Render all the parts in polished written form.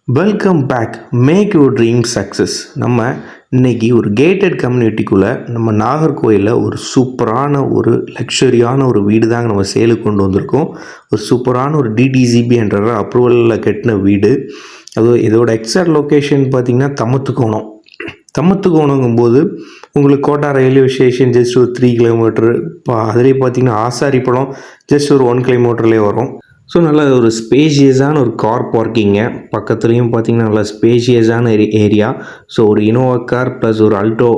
Welcome back. Make your dream success. நம்ம இன்னைக்கு ஒரு கேட்டட் கம்யூனிட்டிக்குள்ளே நம்ம நாகர்கோயிலில் ஒரு சூப்பரான ஒரு லக்ஸரியான ஒரு வீடு தாங்க நம்ம சேலுக்கு கொண்டு வந்திருக்கோம். ஒரு சூப்பரான ஒரு டிடிசிபி என்ற அப்ரூவலில் கட்டின வீடு. அது இதோட எக்ஸாக்ட் லொக்கேஷன் பார்த்திங்கன்னா தமத்துக்கோணம். தமத்துக்கோணங்கும்போது உங்களுக்கு கோட்டா ரயில்வே ஸ்டேஷன் ஜஸ்ட் ஒரு 3 கிலோமீட்டரு. இப்போ அதிலே பார்த்திங்கன்னா ஆசாரிப்பழம் ஜஸ்ட் ஒரு 1 கிலோமீட்டர்லேயே வரும். ஸோ நல்ல ஒரு ஸ்பேஷியஸான ஒரு கார் பார்க்கிங்க. பக்கத்துலேயும் பார்த்திங்கன்னா நல்லா ஸ்பேஷியஸான ஏரியா. ஸோ ஒரு இனோவா கார் ப்ளஸ் ஒரு அல்டோ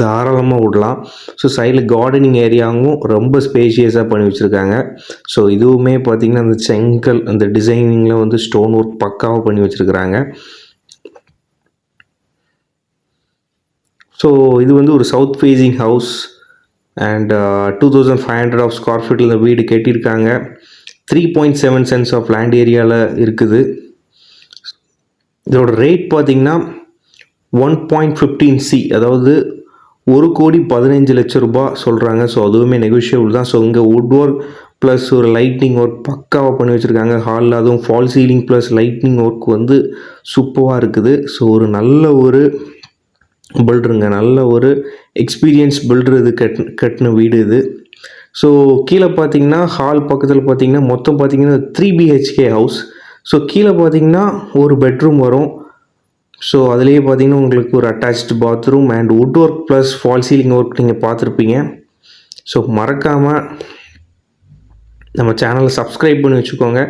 தாராளமாக விடலாம். ஸோ சைடில் கார்டனிங் ஏரியாவும் ரொம்ப ஸ்பேஷியஸாக பண்ணி வச்சுருக்காங்க. ஸோ இதுவுமே பார்த்திங்கன்னா அந்த செங்கல் அந்த டிசைனிங்கில் வந்து ஸ்டோன் ஒர்க் பக்காவாக பண்ணி வச்சுருக்குறாங்க. ஸோ இது வந்து ஒரு south facing house and 2500 square ஃபீட்டில் இந்த வீடு கட்டியிருக்காங்க. 3.7 சென்ட்ஸ் ஆஃப் லேண்ட் ஏரியாவில் இருக்குது. இதோட ரேட் பார்த்திங்கன்னா 1.15 அதாவது 1,15,00,000 ரூபாய் சொல்கிறாங்க. ஸோ அதுவுமே நெகோஷியபிள் தான். ஸோ இங்கே வுட் ஒர்க் ப்ளஸ் ஒரு லைட்னிங் ஒர்க் பக்காவாக பண்ணி வச்சுருக்காங்க. ஹாலில் அதுவும் fall ceiling plus lightning work வந்து சூப்பராக இருக்குது. ஸோ ஒரு நல்ல ஒரு பில்டருங்க, நல்ல ஒரு எக்ஸ்பீரியன்ஸ் பில்டர் இது கட்டின வீடு இது. ஸோ கீழே பார்த்தீங்கன்னா ஹால் பக்கத்தில் பார்த்தீங்கன்னா மொத்தம் பார்த்தீங்கன்னா 3 BHK ஹவுஸ். ஸோ கீழே பார்த்தீங்கன்னா ஒரு பெட்ரூம் வரும். ஸோ அதுலேயே பார்த்தீங்கன்னா உங்களுக்கு ஒரு attached bathroom and would work plus fall ceiling work நீங்கள் பார்த்துருப்பீங்க. ஸோ மறக்காமல் நம்ம சேனலை சப்ஸ்கிரைப் பண்ணி வச்சுக்கோங்க.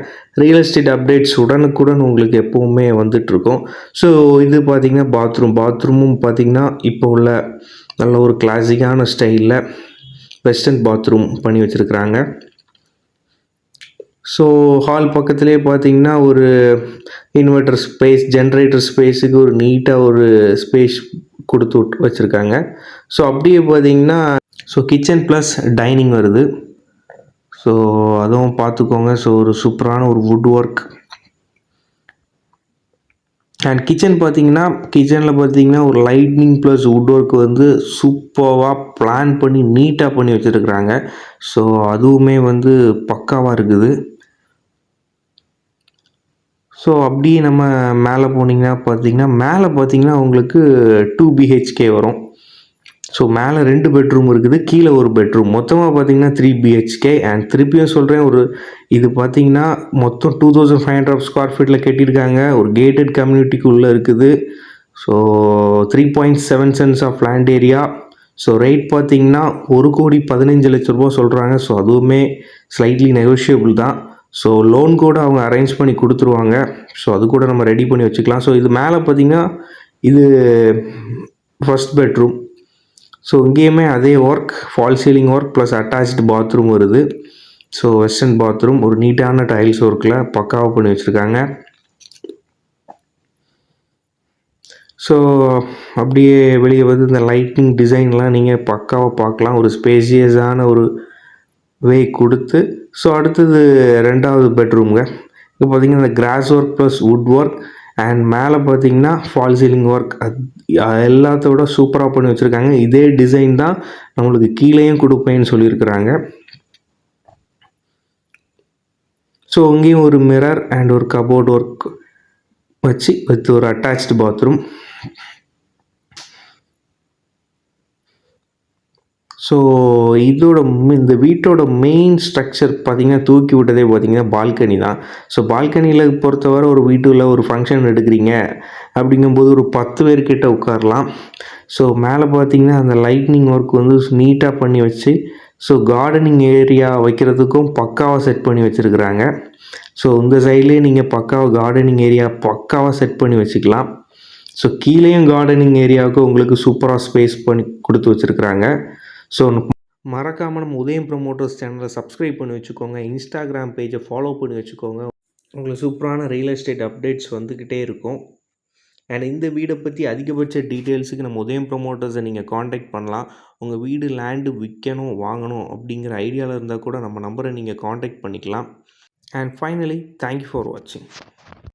ரியல் எஸ்டேட் அப்டேட்ஸ் உடனுக்குடன் உங்களுக்கு எப்போவுமே வந்துட்டுருக்கோம். ஸோ இது பார்த்திங்கன்னா பாத்ரூமும் பார்த்திங்கன்னா இப்போ உள்ள நல்ல ஒரு கிளாசிக்கான ஸ்டைலில் வெஸ்டர்ன் பாத்ரூம் பண்ணி வச்சுருக்குறாங்க. ஸோ ஹால் பக்கத்துலேயே பார்த்திங்கன்னா ஒரு இன்வெர்டர் ஸ்பேஸ், ஜென்ரேட்டர் ஸ்பேஸுக்கு ஒரு நீட்டாக ஒரு ஸ்பேஸ் கொடுத்து வச்சுருக்காங்க. ஸோ அப்படியே பார்த்திங்கன்னா ஸோ கிச்சன் ப்ளஸ் டைனிங் வருது. ஸோ அதுவும் பார்த்துக்கோங்க. ஸோ ஒரு சூப்பரான ஒரு வுட் ஒர்க் அண்ட் கிச்சனில் பார்த்தீங்கன்னா ஒரு லைட்னிங் ப்ளஸ் வுட் ஒர்க் வந்து சூப்பராக பிளான் பண்ணி நீட்டாக பண்ணி வச்சுருக்குறாங்க. ஸோ அதுவுமே வந்து பக்காவாக இருக்குது. ஸோ அப்படியே நம்ம மேலே பார்த்தீங்கன்னா உங்களுக்கு 2 BHK வரும். ஸோ மேலே 2 பெட்ரூம் இருக்குது, கீழே ஒரு பெட்ரூம். மொத்தமாக பார்த்தீங்கன்னா 3 BHK அண்ட் திருப்பியும் சொல்கிறேன், இது பார்த்தீங்கன்னா மொத்தம் 2500 ஸ்கொயர் ஃபீட்டில் கட்டியிருக்காங்க. ஒரு கேட்டட் கம்யூனிட்டிக்குள்ளே இருக்குது. So 3.7 cents of land area. So rate பார்த்தீங்கன்னா 1,15,00,000 ரூபா சொல்கிறாங்க. ஸோ அதுவுமே ஸ்லைட்லி நெகோஷியபிள் தான். ஸோ லோன் கூட அவங்க அரேஞ்ச் பண்ணி கொடுத்துருவாங்க. ஸோ அது கூட நம்ம ரெடி பண்ணி வச்சுக்கலாம். ஸோ இது மேலே பார்த்தீங்கன்னா இது ஃபஸ்ட் பெட்ரூம். ஸோ இங்கேயுமே அதே work, fall ceiling work plus attached bathroom வருது. ஸோ வெஸ்டர்ன் பாத்ரூம் ஒரு நீட்டான டைல்ஸ் ஒர்க்கில் பக்காவாக பண்ணி வச்சுருக்காங்க. ஸோ அப்படியே வெளியே வந்து இந்த லைட்டிங் டிசைன்லாம் நீங்கள் பக்காவாக பார்க்கலாம். ஒரு ஸ்பேசியஸான ஒரு வே கொடுத்து. ஸோ அடுத்தது 2வது பெட்ரூம்ங்க. இப்போ பார்த்திங்கன்னா இந்த cross work plus would work and மேலே பார்த்தீங்கன்னா ஃபால் சீலிங் ஒர்க் எல்லாத்தோட சூப்பராக பண்ணி வச்சுருக்காங்க. இதே டிசைன் தான் நம்மளுக்கு கீழேயும் கொடுப்பேன்னு சொல்லியிருக்கிறாங்க. ஸோ இங்கேயும் ஒரு மிரர் அண்ட் ஒரு கபோர்ட் ஒர்க் வச்சு வித் ஒரு அட்டாச்டு பாத்ரூம். ஸோ இந்த வீட்டோட மெயின் ஸ்ட்ரக்சர் பார்த்திங்கன்னா தூக்கி விட்டதே பார்த்திங்கன்னா பால்கனி தான். ஸோ பால்கனியில் பொறுத்தவரை ஒரு வீட்டில் ஒரு ஃபங்க்ஷன் எடுக்கிறீங்க அப்படிங்கும்போது ஒரு 10 பேர்கிட்ட உட்காரலாம். ஸோ மேலே பார்த்திங்கன்னா அந்த லைட்னிங் ஒர்க் வந்து நீட்டாக பண்ணி வச்சு ஸோ கார்டனிங் ஏரியா வைக்கிறதுக்கும் பக்காவாக செட் பண்ணி வச்சுருக்குறாங்க. ஸோ இந்த சைட்லேயே நீங்கள் பக்காவாக கார்டனிங் ஏரியா பக்காவாக செட் பண்ணி வச்சுக்கலாம். ஸோ கீழேயும் கார்டனிங் ஏரியாவுக்கு உங்களுக்கு சூப்பராக ஸ்பேஸ் பண்ணி கொடுத்து வச்சுருக்குறாங்க. ஸோ மறக்காமல் நம்ம உதயம் ப்ரமோட்டர்ஸ் சேனலை சப்ஸ்கிரைப் பண்ணி வச்சுக்கோங்க. இன்ஸ்டாகிராம் பேஜை ஃபாலோ பண்ணி வச்சுக்கோங்க. உங்களுக்கு சூப்பரான ரியல் எஸ்டேட் அப்டேட்ஸ் வந்துக்கிட்டே இருக்கும். அண்ட் இந்த வீடை பற்றி அதிகபட்ச டீட்டெயில்ஸுக்கு நம்ம உதயம் ப்ரமோட்டர்ஸை நீங்கள் காண்டாக்ட் பண்ணலாம். உங்கள் வீடு லேண்டு விற்கணும் வாங்கணும் அப்படிங்கிற ஐடியாவில் இருந்தால் கூட நம்ம நம்பரை நீங்கள் காண்டாக்ட் பண்ணிக்கலாம். அண்ட் ஃபைனலி தேங்க்யூ ஃபார் வாட்சிங்.